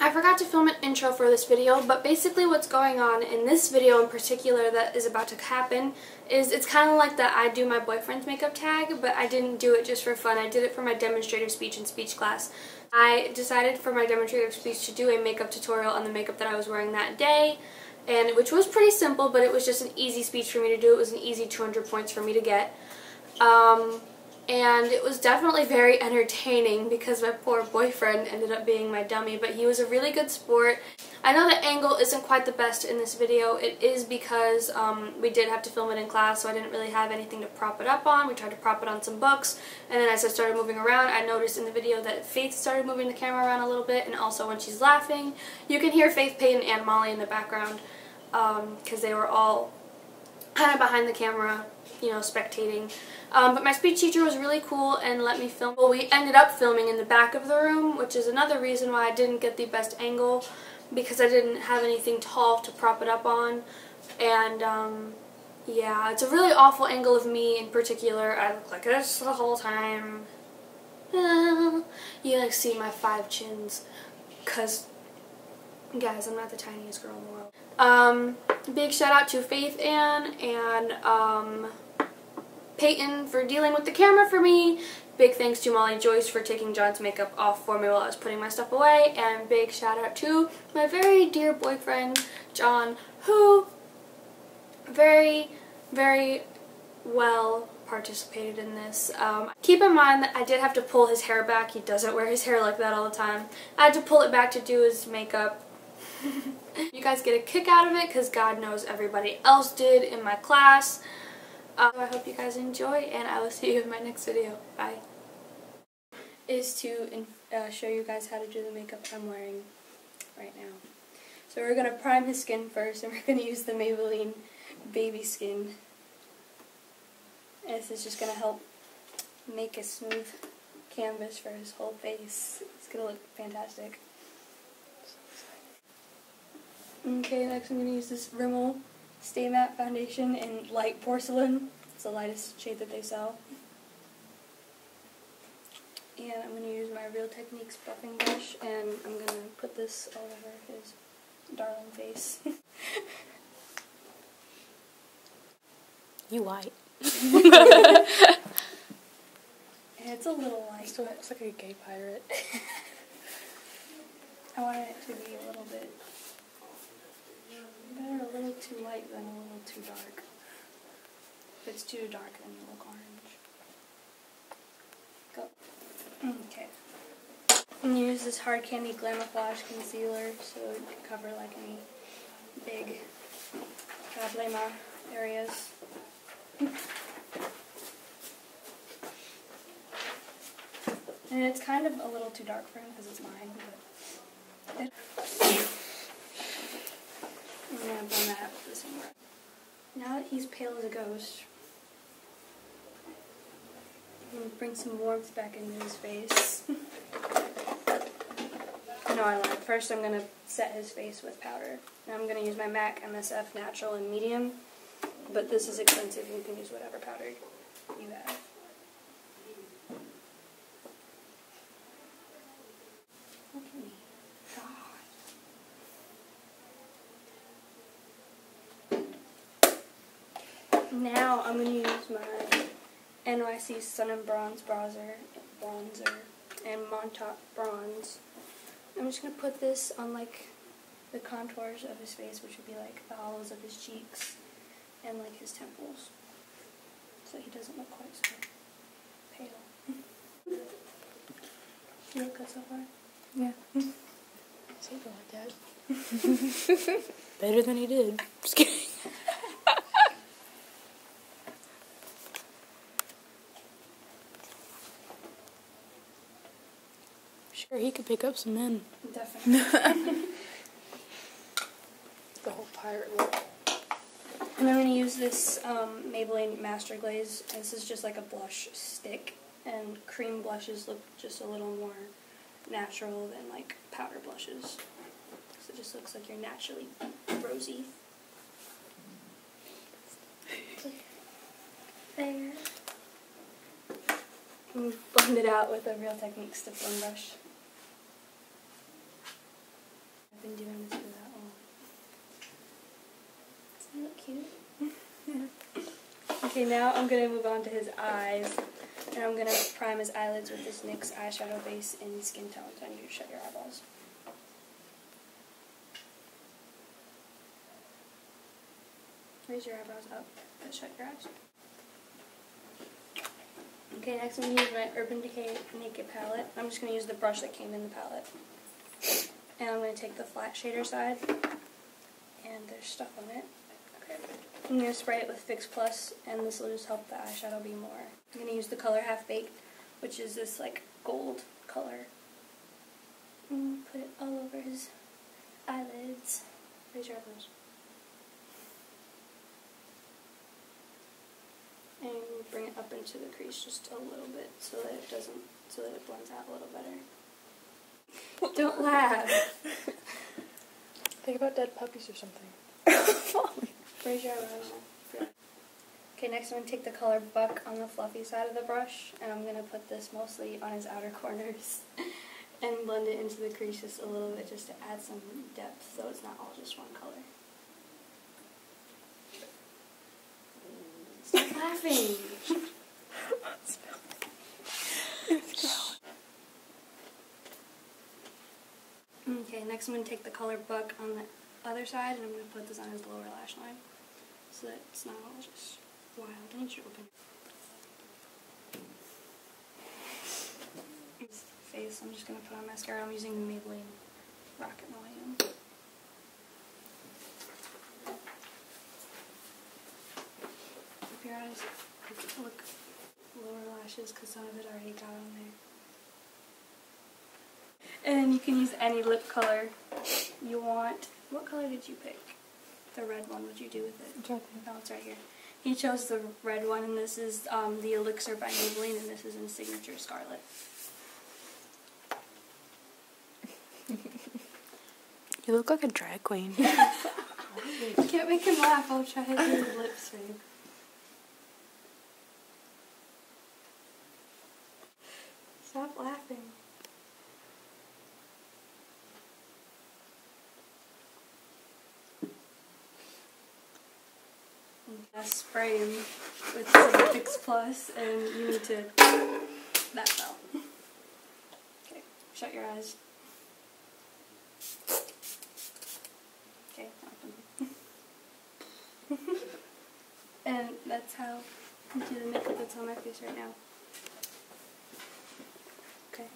I forgot to film an intro for this video, but basically what's going on in this video in particular that is about to happen is it's kind of like that I do my boyfriend's makeup tag, but I didn't do it just for fun. I did it for my demonstrative speech in speech class. I decided for my demonstrative speech to do a makeup tutorial on the makeup that I was wearing that day, and which was pretty simple, but it was just an easy speech for me to do. It was an easy 200 points for me to get. And it was definitely very entertaining because my poor boyfriend ended up being my dummy, but he was a really good sport. I know the angle isn't quite the best in this video. It is because we did have to film it in class, so I didn't really have anything to prop it up on. We tried to prop it on some books, and then as I started moving around, I noticed in the video that Faith started moving the camera around a little bit, and also when she's laughing, you can hear Faith, Peyton, and Molly in the background because they were all kind of behind the camera, you know, spectating. But my speech teacher was really cool and let me film. Well, we ended up filming in the back of the room, which is another reason why I didn't get the best angle, because I didn't have anything tall to prop it up on. And yeah, it's a really awful angle of me in particular. I look like this the whole time. You like see my 5 chins, because guys, I'm not the tiniest girl in the world. Big shout out to Faith Ann and Peyton for dealing with the camera for me. Big thanks to Molly Joyce for taking John's makeup off for me while I was putting my stuff away. And big shout out to my very dear boyfriend, John, who very, very well participated in this. Keep in mind that I did have to pull his hair back. He doesn't wear his hair like that all the time. I had to pull it back to do his makeup. You guys get a kick out of it because God knows everybody else did in my class. So I hope you guys enjoy, and I will see you in my next video. Bye. Is to show you guys how to do the makeup I'm wearing right now. So we're going to prime his skin first, and we're going to use the Maybelline Baby Skin. And this is just going to help make a smooth canvas for his whole face. It's going to look fantastic. Okay, next I'm going to use this Rimmel Stay Matte Foundation in Light Porcelain. It's the lightest shade that they sell. And I'm going to use my Real Techniques buffing brush, and I'm going to put this all over his darling face. You white. It's a little light. Still looks like a gay pirate. I wanted it to be a little bit better, a little too light than a little too dark. If it's too dark, then you look orange. Go. Okay. I'm going to use this Hard Candy Glamouflage Concealer so it can cover like any big problema areas. And it's kind of a little too dark for him because it's mine, but I'm going to blend that out with the same brush. Now that he's pale as a ghost, I'm going to bring some warmth back into his face. No, I lied. First I'm going to set his face with powder. Now I'm going to use my MAC MSF Natural and Medium, but this is expensive. You can use whatever powder you have. Look at me. God. Now I'm going to use my NYC Sun and Bronze bronzer and Montauk Bronze. I'm just going to put this on like the contours of his face, which would be like the hollows of his cheeks and like his temples, so he doesn't look quite so pale. You look good so far? Yeah. Something like that. Better than he did. Just kidding. Sure, he could pick up some men. Definitely. The whole pirate look. And I'm going to use this Maybelline Master Glaze. This is just like a blush stick, and cream blushes look just a little more natural than like powder blushes. So it just looks like you're naturally rosy. There. And blend it out with a Real Techniques stiff blend brush. Okay, now I'm going to move on to his eyes. And I'm going to prime his eyelids with this NYX eyeshadow base in Skin Tones. I need you to shut your eyeballs. Raise your eyebrows up, but shut your eyes. Okay, next I'm going to use my Urban Decay Naked palette. I'm just going to use the brush that came in the palette. And I'm going to take the flat shader side, and there's stuff on it. Okay. I'm going to spray it with Fix Plus, and this will just help the eyeshadow be more. I'm going to use the color Half Baked, which is this like gold color. And put it all over his eyelids. Raise your eyebrows. And bring it up into the crease just a little bit so that it blends out a little better. Don't laugh. Think about dead puppies or something. Raise your eyebrows. Okay, next I'm going to take the color Buck on the fluffy side of the brush, and I'm going to put this mostly on his outer corners and blend it into the crease just a little bit just to add some depth so it's not all just one color. Stop laughing! Okay, next I'm going to take the color Buck on the other side, and I'm going to put this on his lower lash line so that it's not all just wild. I need you to open his face. I'm just going to put on mascara. I'm using the Maybelline Rocket Millennium. Keep your eyes, look lower lashes because some of it already got on there. And you can use any lip color you want. What color did you pick? The red one. What'd you do with it? It's right there. Oh, it's right here. He chose the red one, and this is the Elixir by Maybelline, and this is in Signature Scarlet. You look like a drag queen. You can't make him laugh. I'll try to do his lips for you. Stop laughing. I spray him with some Fix Plus, and you need to. That fell. Okay, shut your eyes. Okay, open. And that's how I do the makeup that's on my face right now. Okay.